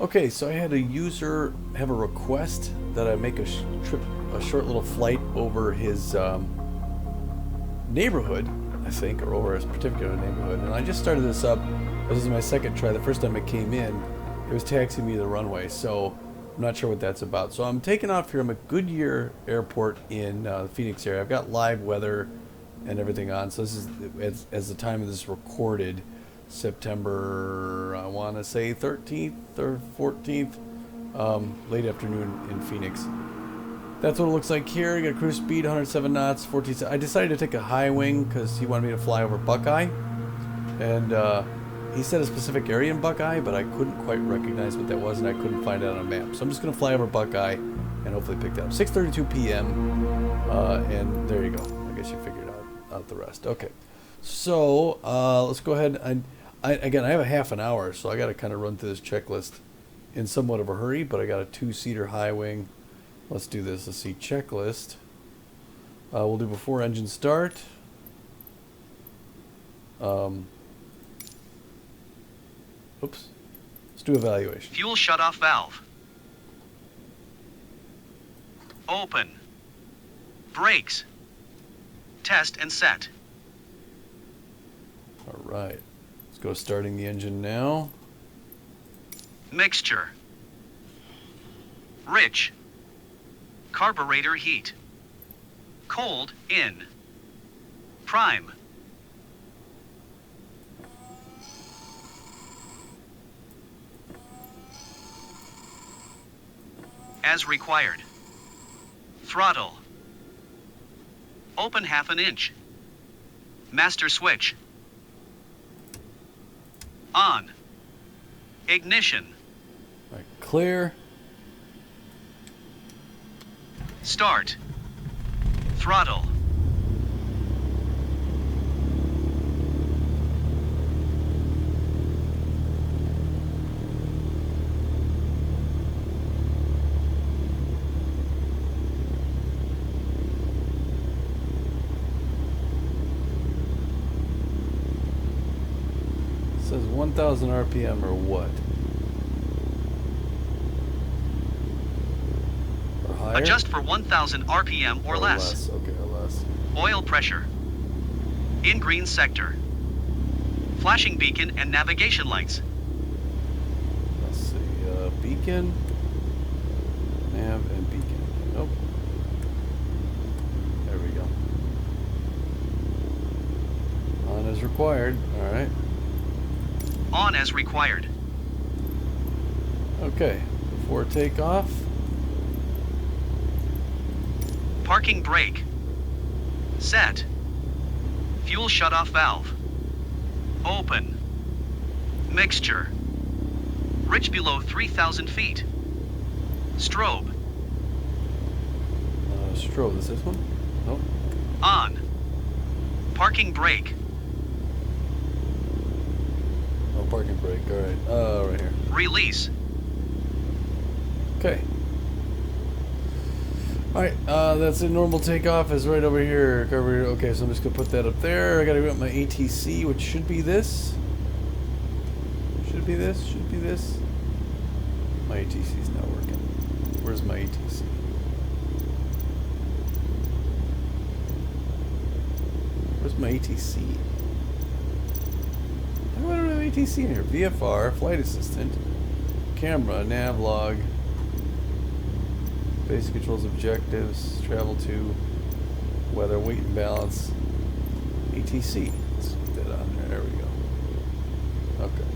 Okay, so I had a user have a request that I make a short little flight over his neighborhood, I think, or over his particular neighborhood. And I just started this up. This is my second try. The first time it came in, it was taxiing me to the runway. So I'm not sure what that's about. So I'm taking off here. I'm at Goodyear Airport in the Phoenix area. I've got live weather and everything on. So this is, as the time of this recorded, September, I want to say 13th or 14th, late afternoon in Phoenix. That's what it looks like here. You got cruise speed, 107 knots, 14. I decided to take a high wing because he wanted me to fly over Buckeye. And he said a specific area in Buckeye, but I couldn't quite recognize what that was, and I couldn't find it on a map. So I'm just going to fly over Buckeye and hopefully pick that up. 6:32 p.m. And there you go. I guess you figured out the rest. Okay. So let's go ahead. Again, I have a half an hour, so I got to kind of run through this checklist in somewhat of a hurry, but I got a 2-seater high wing. Let's do this. Let's see. Checklist. We'll do before engine start. Oops. Let's do evaluation. Fuel shutoff valve. Open. Brakes. Test and set. All right. Let's go starting the engine now. Mixture. Rich. Carburetor heat. Cold in. Prime. As required. Throttle. Open 1/2 inch. Master switch. On. Ignition. All right, clear. Start. Throttle. It says 1,000 RPM or what? Or higher? Adjust for 1,000 RPM or less. Okay, or less. Oil pressure. In green sector. Flashing beacon and navigation lights. Let's see. Beacon. Nav and beacon. Nope. There we go. On as required. All right. On as required. Okay. Before takeoff. Parking brake. Set. Fuel shutoff valve. Open. Mixture. Rich below 3,000 feet. Strobe. Strobe. Is this one? Nope. On. Parking brake. Oh, parking brake. All right. Right here. Release. Okay. Alright, that's a normal takeoff is right over here. Okay, so I'm just gonna put that up there. I gotta go up my ATC, which should be this. Should be this. My ATC is not working. Where's my ATC? Where's my ATC? Why do I don't have ATC in here? VFR, flight assistant, camera, nav log. Basic controls, objectives, travel to, weather, weight and balance, ATC. Let's put that on there. There we go. Okay.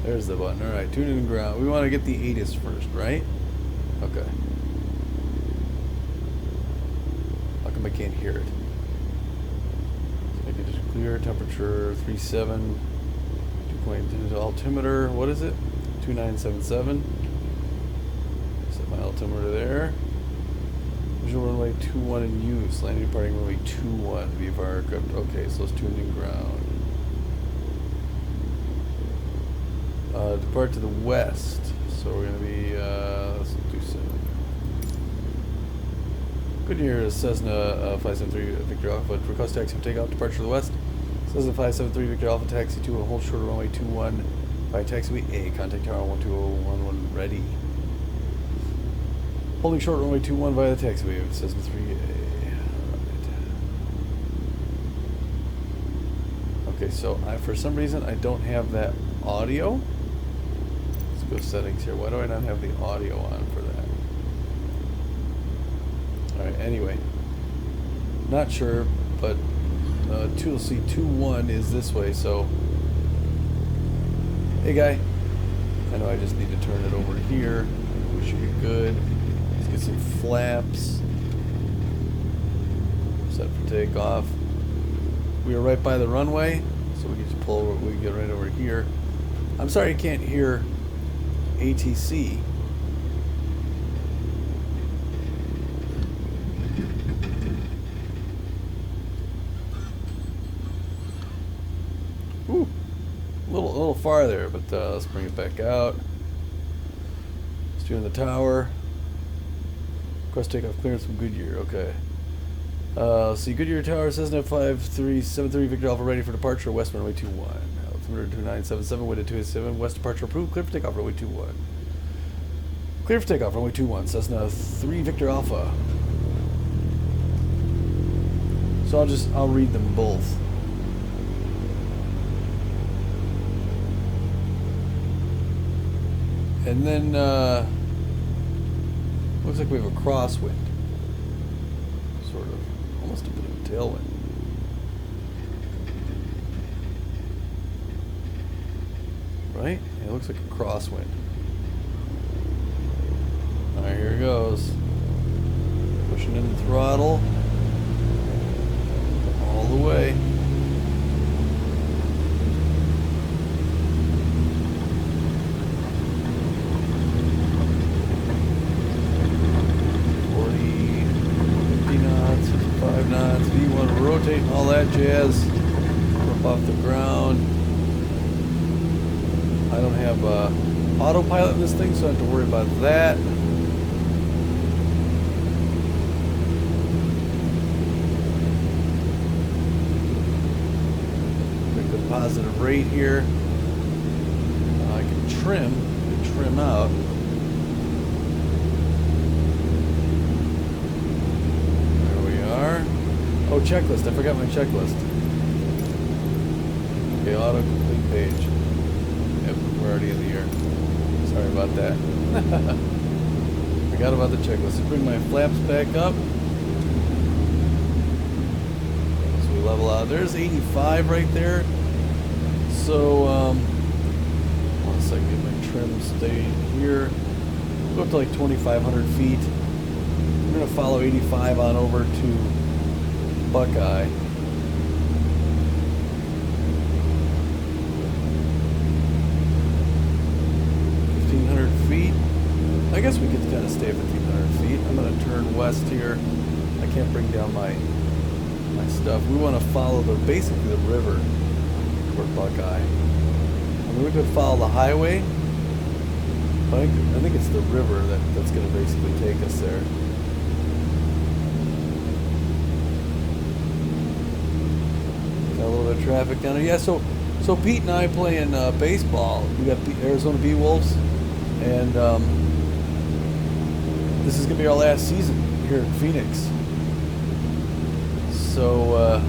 There's the button. All right, tune in ground. We want to get the ATIS first, right? Okay. How come I can't hear it? So I can just clear temperature 37, 2.2 altimeter. What is it? 2977. My altimeter there. Visual runway 21 in use. Landing departing runway 21. VFR aircraft. Okay, so let's tune in ground. Depart to the west. So we're gonna be let's do so. Goodyear is Cessna 573 Victor Alpha. Request taxi for takeoff. Departure to the west. Cessna 573 Victor Alpha taxi to a hold short runway 21. By taxiway A, contact tower 12011 when ready. Holding short runway 21 via the taxiway. Cessna 3A. Right. Okay, so for some reason I don't have that audio. Let's go settings here. Why do I not have the audio on for that? Alright, anyway. Not sure, but 2C21 is this way, so. Hey guy. I know I just need to turn it over here. We should be good. Let's get some flaps. Set for takeoff. We are right by the runway, so we can just pull, we can get right over here. I'm sorry you can't hear ATC. Ooh, a little farther, but let's bring it back out. Let's do in the tower. Request takeoff clearance from Goodyear. Okay. See Goodyear Tower, Cessna 5373 Victor Alpha ready for departure. West runway 21. Altimeter 2977, wind at 287. West departure approved. Clear for takeoff runway 21. Clear for takeoff runway 21. Cessna 3 Victor Alpha. So I'll read them both. And then looks like we have a crosswind. Sort of. Almost a bit of a tailwind. Right? Yeah, it looks like a crosswind. Alright, here it goes. Pushing in the throttle. All the way. Rotate and all that jazz. Up off the ground. I don't have autopilot in this thing, so I don't have to worry about that. Got good positive rate here. I can trim out. Oh, checklist. I forgot my checklist. Okay, auto-complete page. Yep, we're already in the air. Sorry about that. Forgot about the checklist. Let's bring my flaps back up. So we level out. There's 85 right there. So, one second, get my trim stayed here. Go up to like 2,500 feet. We're going to follow 85 on over to Buckeye. 1,500 feet. I guess we could kind of stay at 1,500 feet. I'm going to turn west here. I can't bring down my stuff. We want to follow basically the river toward Buckeye. I mean, we could follow the highway, but I think it's the river that's going to basically take us there. A little bit of traffic down there. Yeah, so Pete and I play in baseball. We got the Arizona Bee Wolves, and this is going to be our last season here in Phoenix. So,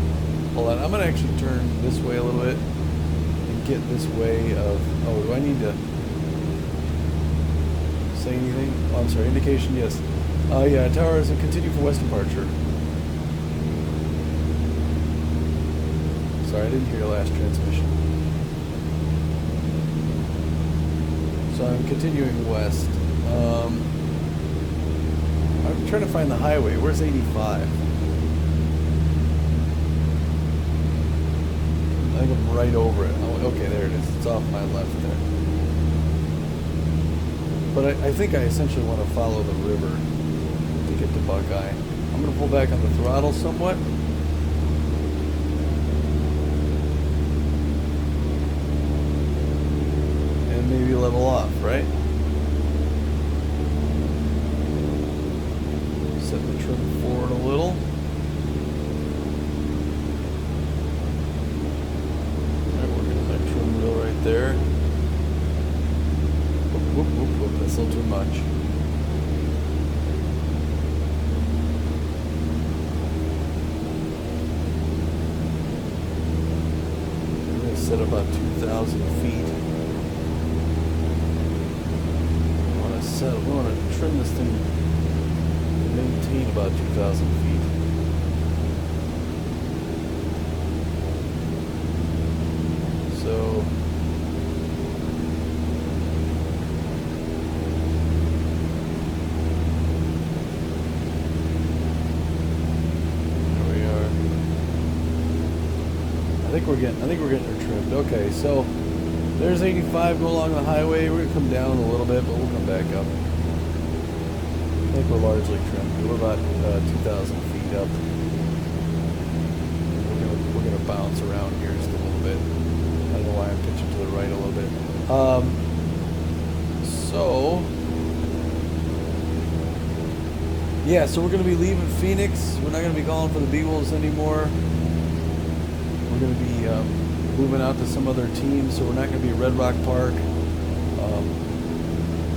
hold on. I'm going to actually turn this way a little bit and get this way of... Oh, do I need to say anything? Oh, I'm sorry. Indication, yes. Yeah, tower is a continue for west departure. Sorry, I didn't hear your last transmission. So I'm continuing west. I'm trying to find the highway. Where's 85? I think I'm right over it. Oh, okay, there it is. It's off my left there. But I think I essentially want to follow the river to get to Buckeye. I'm going to pull back on the throttle somewhat. Maybe level off, right? Set the trim forward a little. Alright, we're getting that trim wheel right there. That's a little too much. I'm going to set about 2,000 feet. We want to trim this thing to maintain about 2,000 feet. So there we are. I think we're getting her trimmed. Okay, so there's 85 go along the highway. We're gonna come down a little bit, but we'll come back up. I think we're largely trimmed. We're about 2,000 feet up. We're gonna bounce around here just a little bit. I don't know why I'm pitching to the right a little bit. So we're gonna be leaving Phoenix. We're not gonna be calling for the B-Wolves anymore. We're gonna be moving out to some other team, so we're not going to be at Red Rock Park.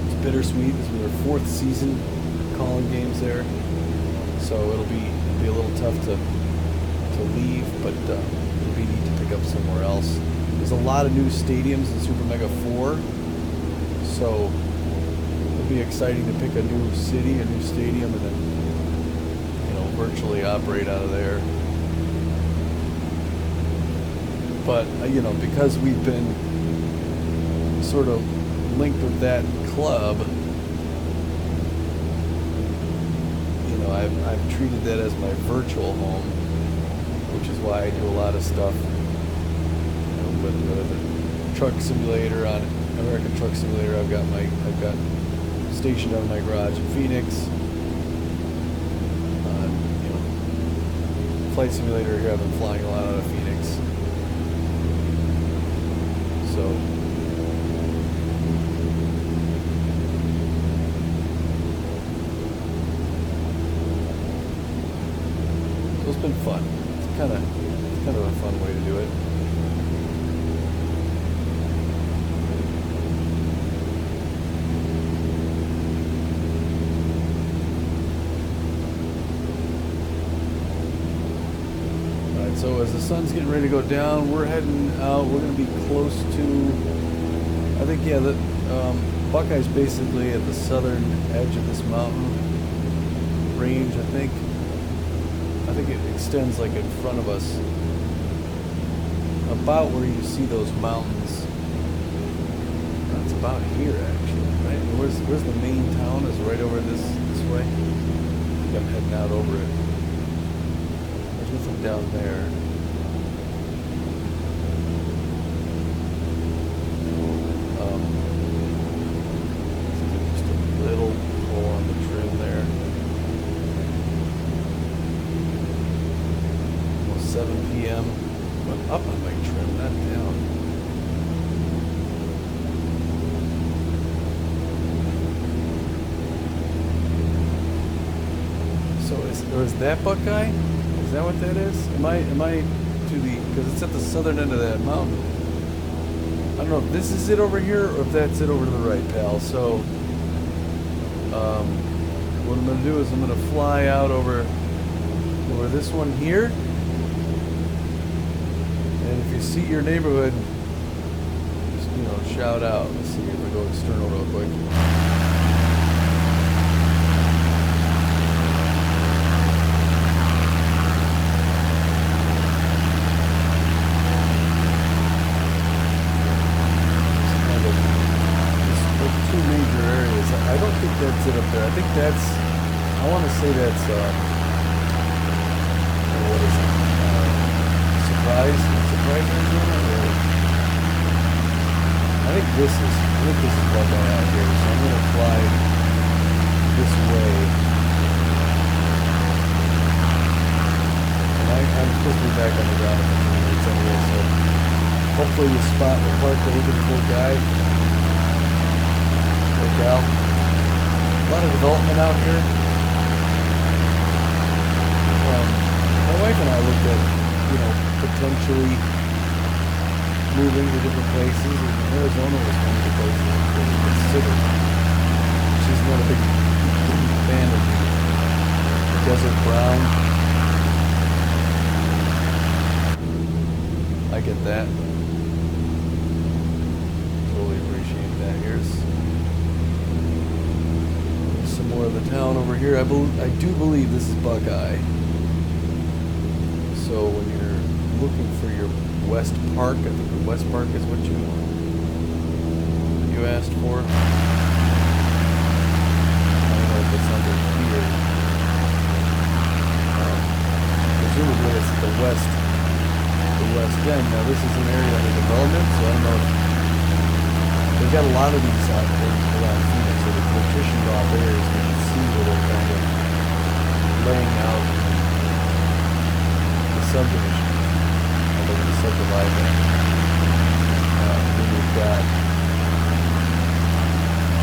It's bittersweet. This will be our 4th season calling games there, so it'll be a little tough to leave, but it'll be neat to pick up somewhere else. There's a lot of new stadiums in Super Mega 4, so it'll be exciting to pick a new city, a new stadium, and then virtually operate out of there. But, because we've been sort of linked with that club, I've treated that as my virtual home, which is why I do a lot of stuff, with the truck simulator on American Truck Simulator. I've got stationed out of my garage in Phoenix. Flight simulator here, I've been flying a lot out of Phoenix. So it's been fun. It's kind of a fun way to do it. All right, so as the sun's getting ready to go down, we're heading out. We're going to be close to, I think, the Buckeye's basically at the southern edge of this mountain range, I think. I think it extends like in front of us, about where you see those mountains. That's about here, actually, right? And where's the main town? Is right over this way. I think I'm heading out over it. There's nothing down there. Just a little pull on the trim there. 7 p.m. Went up on my trim, not down. So is that Buckeye? Is that what that is? Am I to the, because it's at the southern end of that mountain. I don't know if this is it over here or if that's it over to the right, pal. So what I'm gonna do is I'm gonna fly out over this one here. And if you see your neighborhood, just, shout out. Let's see if we go external real quick. There's 2 major areas. I don't think that's it up there. I think I want to say that's, what is it? Surprise, Arizona, or I think this is Buckeye out here, so I'm gonna fly this way. And I'm supposed to be back on the ground in a few minutes anyway, so hopefully you spot the park that looking for a guy or gal. A lot of development out here. My wife and I looked at, potentially moving to different places, and Arizona was one of the places that we considered. not a big fan of desert brown. I get that. Totally appreciate that. Here's some more of the town over here. I do believe this is Buckeye. So when you're looking for your Westpark, I think the Westpark is what you asked for. I don't know if it's under here. Presumably it's the west end. Now this is an area under development, so I don't know if they've got a lot of these out there around Phoenix, so they're partitioned off areas. You can see where they're kind of laying out the subdivision. They're going to subdivide them. Then we've got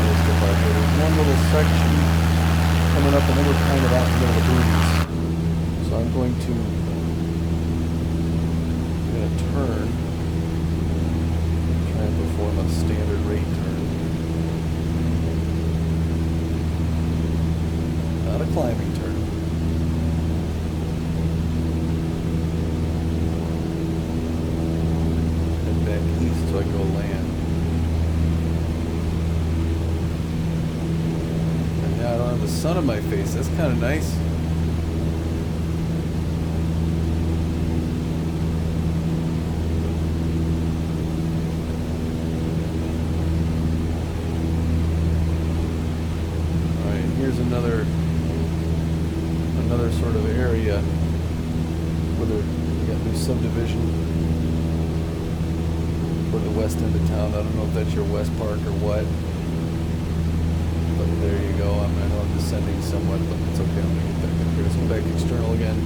there's one little section coming up, and then we're kind of out in the middle of the booties. So I'm going to turn, try and perform a standard rate turn. Not a climbing turn. Head back east so I can go land. And now I don't have the sun on my face. That's kind of nice. Another sort of area where you got new subdivision for the west end of town. I don't know if that's your Westpark or what, but there you go. I know I'm descending somewhat, but it's okay. I'm gonna get back up here. Let's go back external again.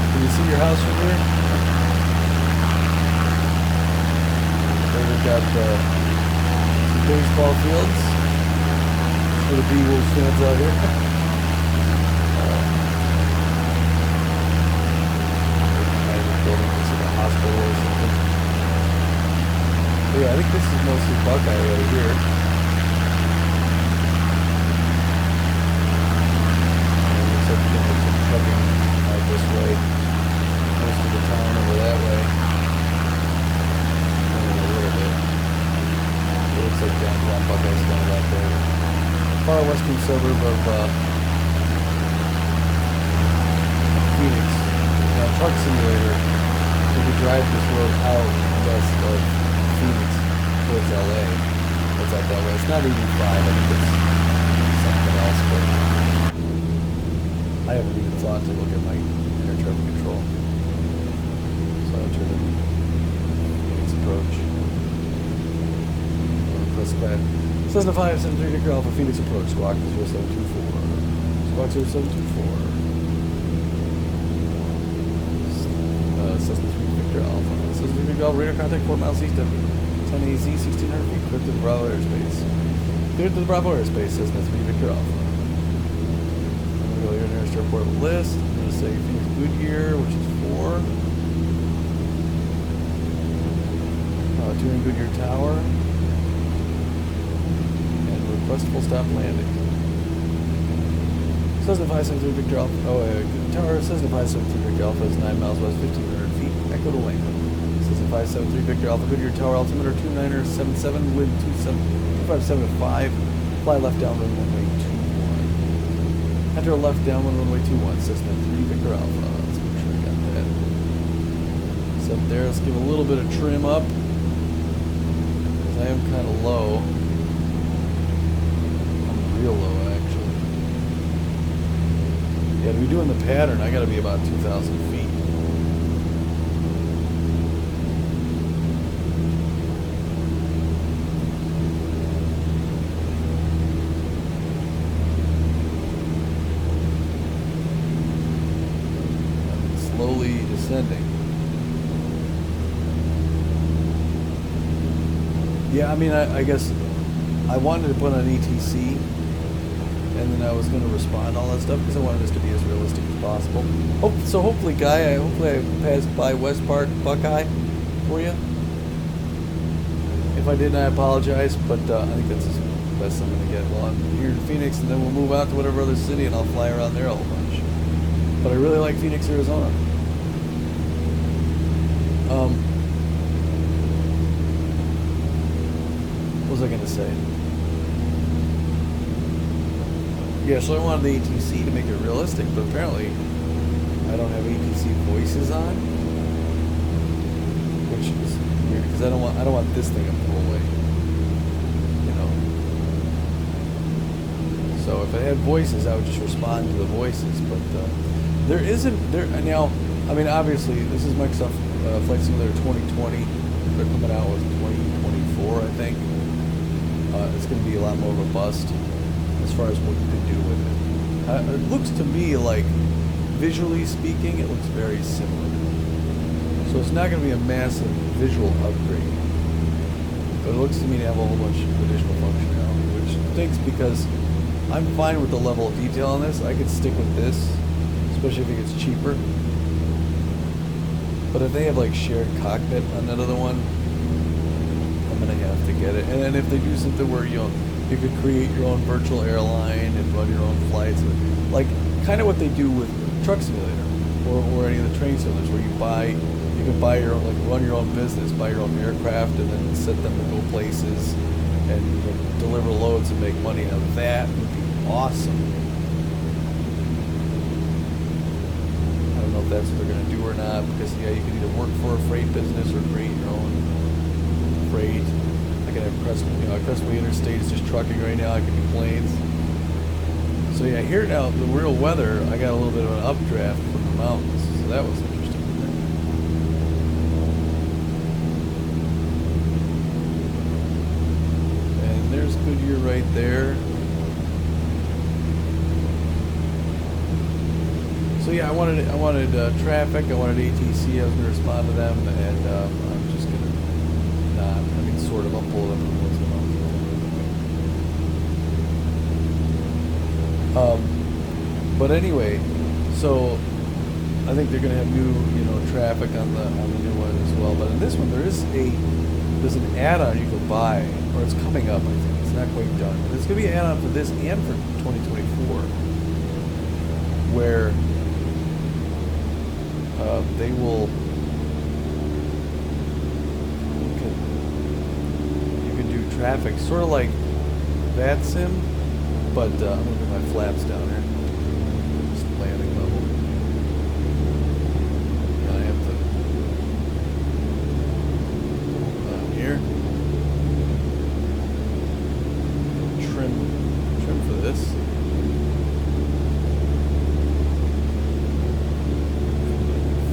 Can you see your house from here? There we've got some baseball fields. For the B-Wolves fans out here. Building this in a hospital or something. But yeah, I think this is mostly Buckeye right here. And it looks like there's some trucking out this way. Most of the town over that way. Only a little bit. It looks like downtown Buckeye's kind of out there. Far western suburb of Phoenix. Now, Truck Simulator, you could drive this road out west of Phoenix towards LA. It's out that way. It's not 85, I think it's something else, but I haven't even thought to look at my air traffic control. So I'll turn in Phoenix approach. Press that. Cessna 573 Victor Alpha, Phoenix approach, squawk 0724. Squawk 0724. Cessna 3 Victor Alpha. Cessna 3 Victor Alpha, radar contact 4 miles east of 10 AZ, 1600 feet, clear to the Bravo airspace. Clear to the Bravo airspace, Cessna 3 Victor Alpha. I'm going to go here nearest airport list. I'm going to say Phoenix Goodyear, which is 4. Touring Goodyear Tower. Request full stop landing. Cessna 573 Victor Alpha. Tower Cessna 573 Victor Alpha is 9 miles west, 1,500 feet. Echo to land. Cessna 573 Victor Alpha. Goodyear Tower altimeter 2977, wind 257.5. Fly left downwind runway 21. Enter left downwind runway 21. Cessna 3 Victor Alpha. Let's make sure I got that. It's up there. Let's give a little bit of trim up, because I am kind of low. Real low, actually. Yeah, to be doing the pattern, I gotta be about 2,000 feet. I'm slowly descending. Yeah, I mean, I guess I wanted to put on ETC. And then I was going to respond all that stuff because I wanted this to be as realistic as possible. So hopefully, Guy, hopefully I passed by Westpark, Buckeye for you. If I didn't, I apologize, but I think that's best I'm going to get. Well, I'm here in Phoenix, and then we'll move out to whatever other city, and I'll fly around there a whole bunch. But I really like Phoenix, Arizona. What was I going to say? Yeah, so I wanted the ATC to make it realistic, but apparently I don't have ATC voices on, which is weird because I don't want this thing to pull away, you know. So if I had voices, I would just respond to the voices, but there isn't there now. I mean, obviously, this is Microsoft Flight Simulator 2020. They're coming out with 2024, I think. It's going to be a lot more robust as far as what you can do with it. It looks to me like, visually speaking, it looks very similar. So it's not going to be a massive visual upgrade, but it looks to me to have a whole bunch of additional functionality, which stinks because I'm fine with the level of detail on this. I could stick with this, especially if it gets cheaper. But if they have like shared cockpit on that other one, I'm gonna have to get it. And then if they do something where you could create your own virtual airline and run your own flights, like kind of what they do with Truck Simulator or any of the train simulators, where you can buy your own, like run your own business, buy your own aircraft, and then set them to go places and deliver loads and make money. Now that would be awesome. I don't know if that's what they're gonna do or not, because yeah, you can either work for a freight business or create your own freight. I can have Crestway Interstate is just trucking right now. I can do planes. So yeah, here now, the real weather, I got a little bit of an updraft from the mountains, so that was interesting. And there's Goodyear right there. So yeah, I wanted traffic, I wanted ATC, I was going to respond to them, and I'm just going to not, I mean, sort of, I'll pull it up every once in a while. But anyway, so I think they're going to have new, traffic on the new one as well. But in this one, there's an add-on you can buy, or it's coming up. I think it's not quite done. But it's going to be an add-on for this and for 2024, where they will. You can do traffic, sort of like VATSIM. But I'm going to put my flaps down here. Just landing level. And I have to down here. Trim for this.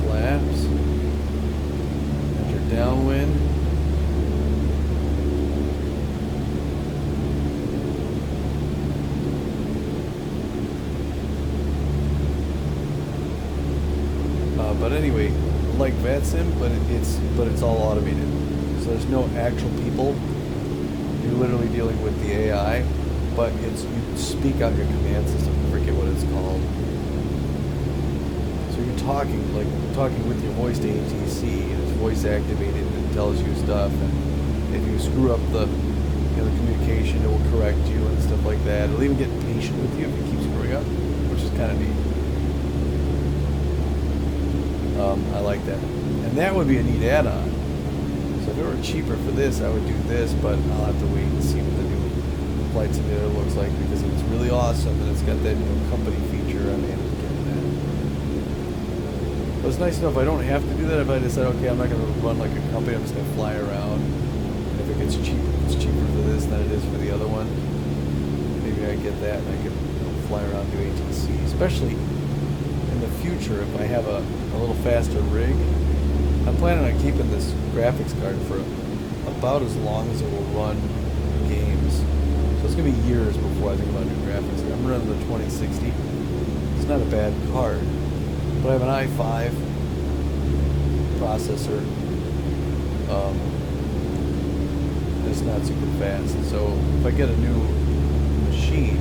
Flaps. Enter downwind. But anyway, like VATSIM, but it's all automated. So there's no actual people. You're literally dealing with the AI, but you speak out your command system. I forget what it's called. So you're talking with your voice to ATC, and it's voice activated and it tells you stuff. And if you screw up the communication, it will correct you and stuff like that. It'll even get patient with you if you keep screwing up, which is kind of neat. I like that. And that would be a neat add-on. So if it were cheaper for this, I would do this, but I'll have to wait and see what the new Flight Simulator looks like, because it's really awesome and it's got that company feature. I mean, it's getting that. But it's nice to know if I don't have to do that, if I decide, okay, I'm not going to run like a company, I'm just going to fly around. And if it gets cheaper, it's cheaper for this than it is for the other one. Maybe I get that and I can fly around do ATC, especially in the future if I have a little faster rig. I'm planning on keeping this graphics card for about as long as it will run games. So it's going to be years before I think about a new graphics card. I'm running the 2060. It's not a bad card, but I have an i5 processor. It's not super fast. So if I get a new machine,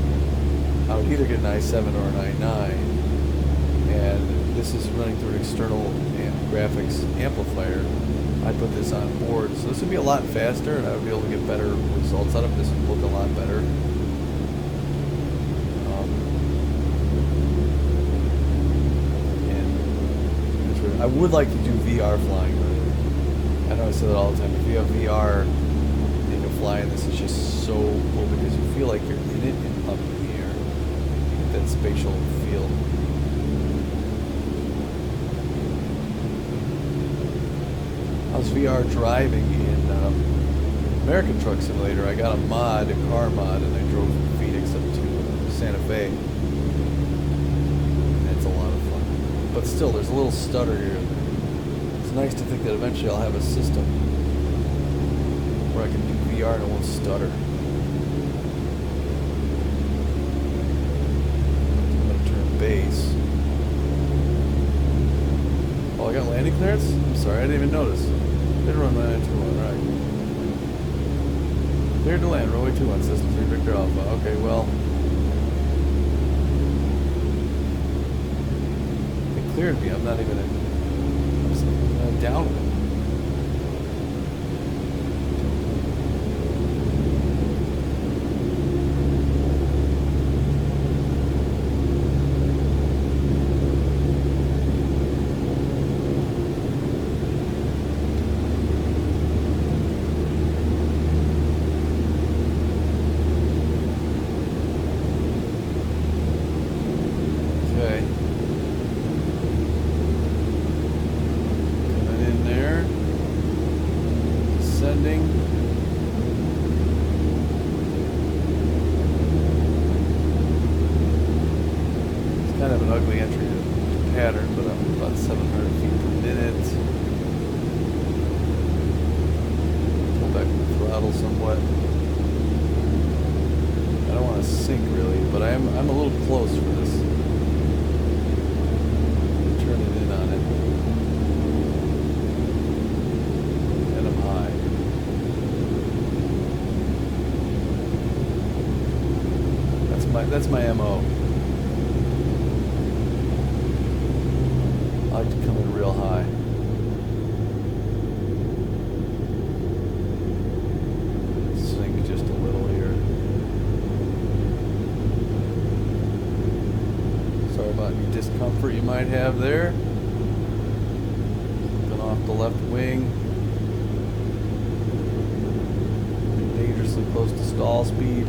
I would either get an i7 or an i9. And this is running through an external graphics amplifier. I'd put this on board. So this would be a lot faster, and I would be able to get better results out of it. This would look a lot better. And I would like to do VR flying. I know I say that all the time. If you have VR and you can fly in this, it's just so cool because you feel like you're in it and up in the air. You get that spatial feel. I was VR driving in American Truck Simulator. I got a mod, a car mod, and I drove from Phoenix up to Santa Fe. And it's a lot of fun. But still, there's a little stutter here. It's nice to think that eventually I'll have a system where I can do VR and it won't stutter. I'm going to turn base. Oh, I got landing clearance? I'm sorry, I didn't even notice. Didn't run my 921, right. Cleared to land, runway 21, Cessna 3 Victor Alpha. Okay, well. It cleared me, I'm not even I'm downwind. Kind of an ugly entry to pattern, but I'm about 700 feet per minute. Pull back the throttle somewhat. I don't want to sink really, but I'm a little close for this. Turn it in on it. And I'm high. That's my MO. I like to come in real high. Sink just a little here. Sorry about any discomfort you might have there. Looking off the left wing. Dangerously close to stall speed.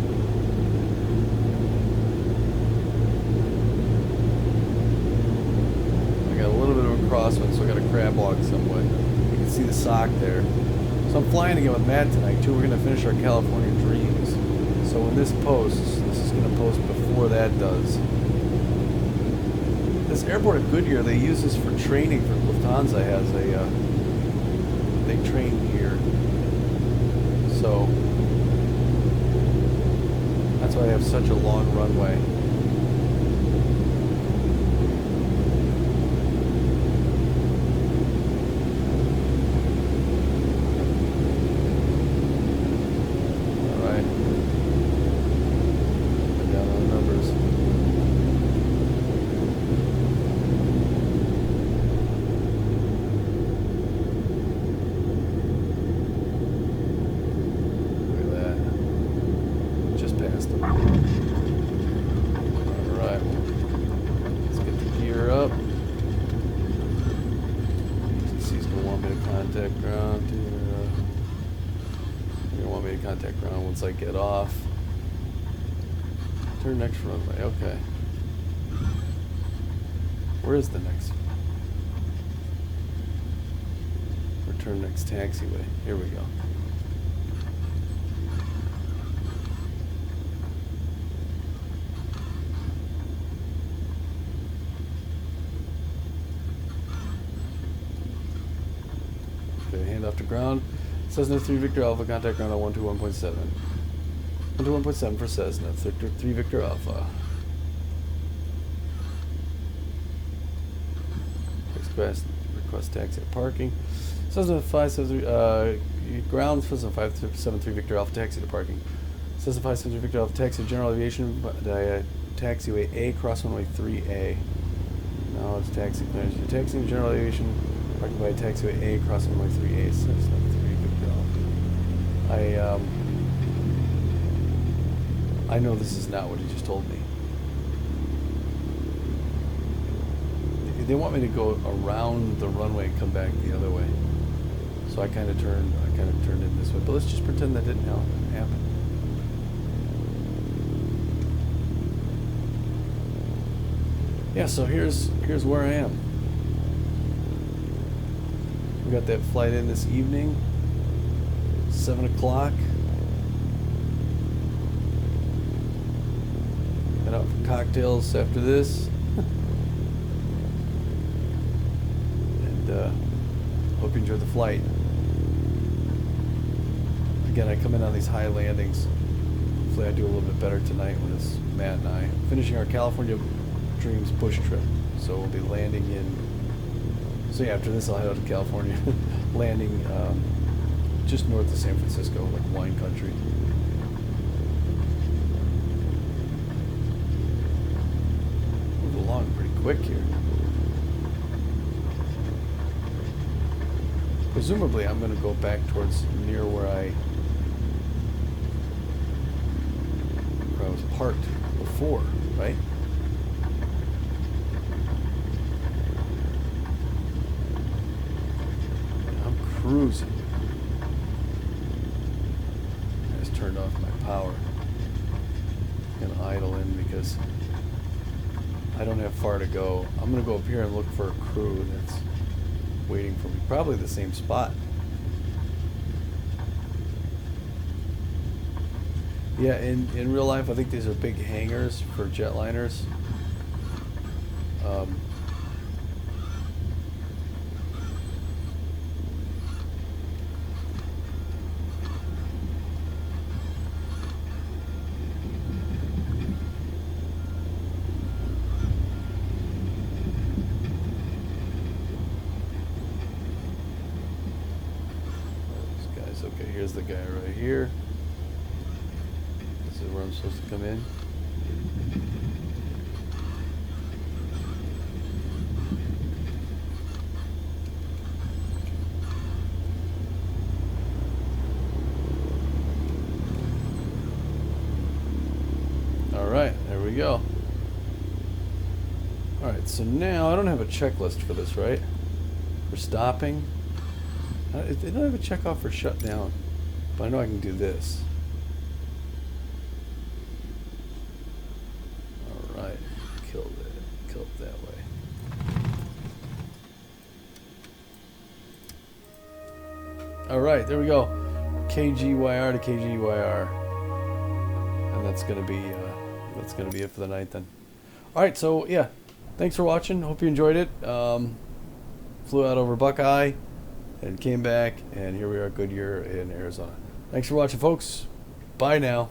Crosswind, so I got a crab walk somewhat. You can see the sock there. So I'm flying again with Matt tonight too. We're going to finish our California dreams. So when this posts, this is going to post before that does. This airport at Goodyear, they use this for training. For Lufthansa has a, they train here. So that's why they have such a long runway. Alright, let's get the gear up. CC's going to want me to contact ground. They're going to want me to contact ground once I get off. Turn next runway, okay. Where is the next? Return next taxiway. Here we go. Hand off to ground. Cessna 3 Victor Alpha, contact ground on 121.7. 121.7 for Cessna, 3 Victor Alpha. Request taxi at parking. Cessna 573, ground, Cessna 573 Victor Alpha, taxi to parking. Cessna 573 Victor Alpha, taxi to general aviation, taxiway A, cross runway 3A. Now it's taxi clearance. You're taxiing to general aviation. Parking by taxiway A, crossing runway 3A, 693, good go. I know this is not what he just told me. They want me to go around the runway and come back the other way. So I kind of turned in this way. But let's just pretend that didn't happen. Yeah, so here's where I am. We got that flight in this evening, 7 o'clock. Head out for cocktails after this. And hope you enjoyed the flight. Again, I come in on these high landings. Hopefully I do a little bit better tonight when it's Matt and I. Finishing our California Dreams bush trip. So we'll be landing in... So yeah, after this I'll head out to California. Landing just north of San Francisco, like wine country. Move along pretty quick here. Presumably I'm going to go back towards near where I was parked before, right? Cruising. I just turned off my power. I'm gonna idle in because I don't have far to go. I'm gonna go up here and look for a crew that's waiting for me. Probably the same spot. Yeah, in real life, I think these are big hangars for jetliners. Okay, here's the guy right here. This is where I'm supposed to come in. Alright, there we go. Alright, so now I don't have a checklist for this, right? For stopping. They don't have a checkoff for shutdown, but I know I can do this. Alright, kill it that way. Alright, there we go. KGYR to KGYR. And that's gonna be it for the night then. Alright, so yeah. Thanks for watching. Hope you enjoyed it. Flew out over Buckeye and came back, and here we are at Goodyear in Arizona. Thanks for watching, folks. Bye now.